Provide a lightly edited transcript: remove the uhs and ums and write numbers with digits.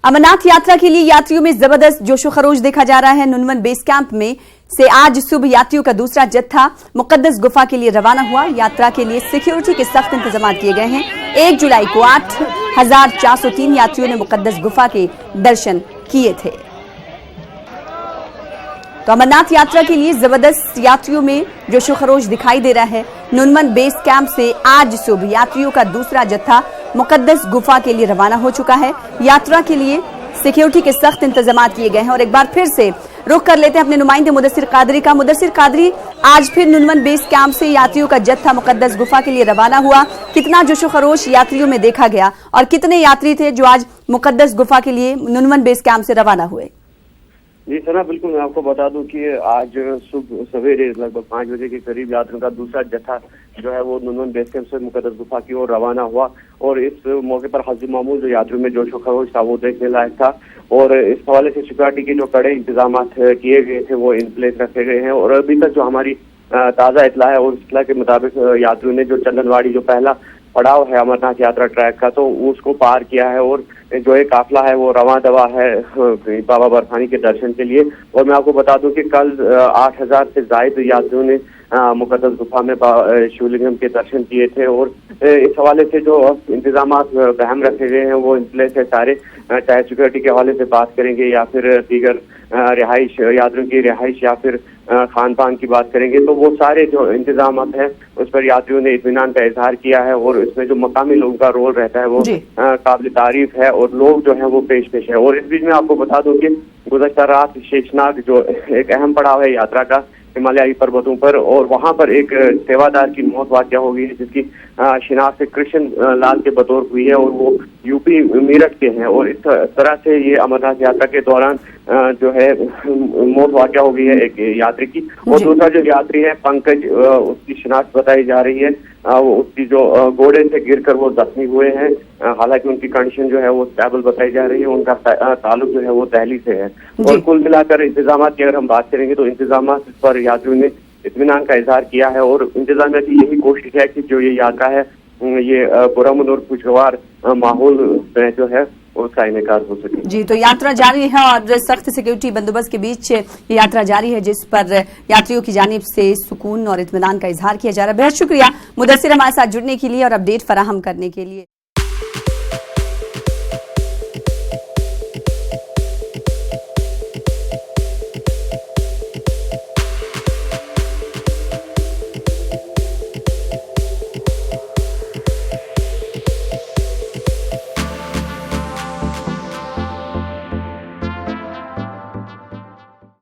अमरनाथ यात्रा के लिए यात्रियों में जबरदस्त जोशो खरोश देखा जा रहा है। नुनवन बेस कैंप में से आज सुबह यात्रियों का दूसरा जत्था मुकद्दस गुफा के लिए रवाना हुआ। यात्रा के लिए सिक्योरिटी के सख्त इंतजाम किए गए हैं। 1 जुलाई को 8,403 यात्रियों ने मुकद्दस गुफा के दर्शन किए थे। तो अमरनाथ यात्रा के लिए जबरदस्त यात्रियों में जोशो खरोश दिखाई दे रहा है। नुनवन बेस कैंप से आज सुबह यात्रियों का दूसरा जत्था मुकद्दस गुफा के लिए रवाना हो चुका है। यात्रा के लिए सिक्योरिटी के सख्त इंतजाम किए गए हैं। और एक बार फिर से रुख कर लेते हैं अपने नुमाइंदे मुदस्सिर कादरी का। मुदस्सिर कादरी, आज फिर नुनवन बेस कैंप से यात्रियों का जत्था मुकद्दस गुफा के लिए रवाना हुआ। कितना जोशो खरोश यात्रियों में देखा गया और कितने यात्री थे जो आज मुकद्दस गुफा के लिए नुनवन बेस कैंप से रवाना हुए? जी सना, बिल्कुल मैं आपको बता दूं कि आज सुबह सवेरे लगभग 5 बजे के करीब यात्रियों का दूसरा जत्था जो है वो नुनवन बेस कैंप से मुकद्दस गुफा की ओर रवाना हुआ। और इस मौके पर हस्ब मामूल जो यात्रियों में जोशो खरोश था वो देखने लायक था। और इस हवाले से सिक्योरिटी के जो कड़े इंतजाम किए गए थे वो इन प्लेस रखे गए हैं। और अभी तक जो हमारी ताज़ा इतला है और इतला के मुताबिक यात्रियों ने जो चंदनवाड़ी जो पहला पड़ाव है अमरनाथ यात्रा ट्रैक का, तो उसको पार किया है। और जो एक काफिला है वो रवां दवा है बाबा बर्फानी के दर्शन के लिए। और मैं आपको बता दूं कि कल 8,000 से ज्यादा यात्रियों ने मुकद्दस गुफा में शिवलिंगम के दर्शन किए थे। और इस हवाले से जो इंतजाम अहम रखे गए हैं वो इन प्लेस है सारे, चाहे सिक्योरिटी के हवाले से बात करेंगे या फिर दीगर रिहाइश, यात्रियों की रिहाइश या फिर खान पान की बात करेंगे, तो वो सारे जो इंतजाम हैं उस पर यात्रियों ने इत्मीनान का इजहार किया है। और इसमें जो मकामी लोगों का रोल रहता है वो काबिल तारीफ है और लोग जो है वो पेश है। और इस बीच में आपको बता दूं कि गुज़श्ता रात शेषनाग जो एक अहम पड़ाव है यात्रा का हिमालयी पर्वतों पर, और वहां पर एक सेवादार की मौत वाक़या हो गई है जिसकी शिनाख्त कृष्ण लाल के बतौर हुई है और वो यूपी मेरठ के हैं। और इस तरह से ये अमरनाथ यात्रा के दौरान जो है मौत वाक़या हो गई है एक यात्री की। और दूसरा जो यात्री है पंकज, उसकी शिनाख्त बताई जा रही है। उसकी जो घोड़े से गिरकर वो जख्मी हुए हैं, हालांकि उनकी कंडीशन जो है वो स्टेबल बताई जा रही है। उनका ताल्लुक जो है वो दिल्ली से है। और कुल मिलाकर इंतजाम की अगर हम बात करेंगे तो इंतजाम पर यात्रियों ने इत्मीनान का इजहार किया है। और इंतजामिया की यही कोशिश है कि जो ये यात्रा है ये पुरअमन और खुशगवार माहौल में जो है उसका इनेकार हो सके। जी, तो यात्रा जारी है और सख्त सिक्योरिटी बंदोबस्त के बीच ये यात्रा जारी है जिस पर यात्रियों की जानिब से सुकून और इत्मीनान का इजहार किया जा रहा है। बेहद शुक्रिया मुदस्सिर हमारे साथ जुड़ने के लिए और अपडेट फराहम करने के लिए।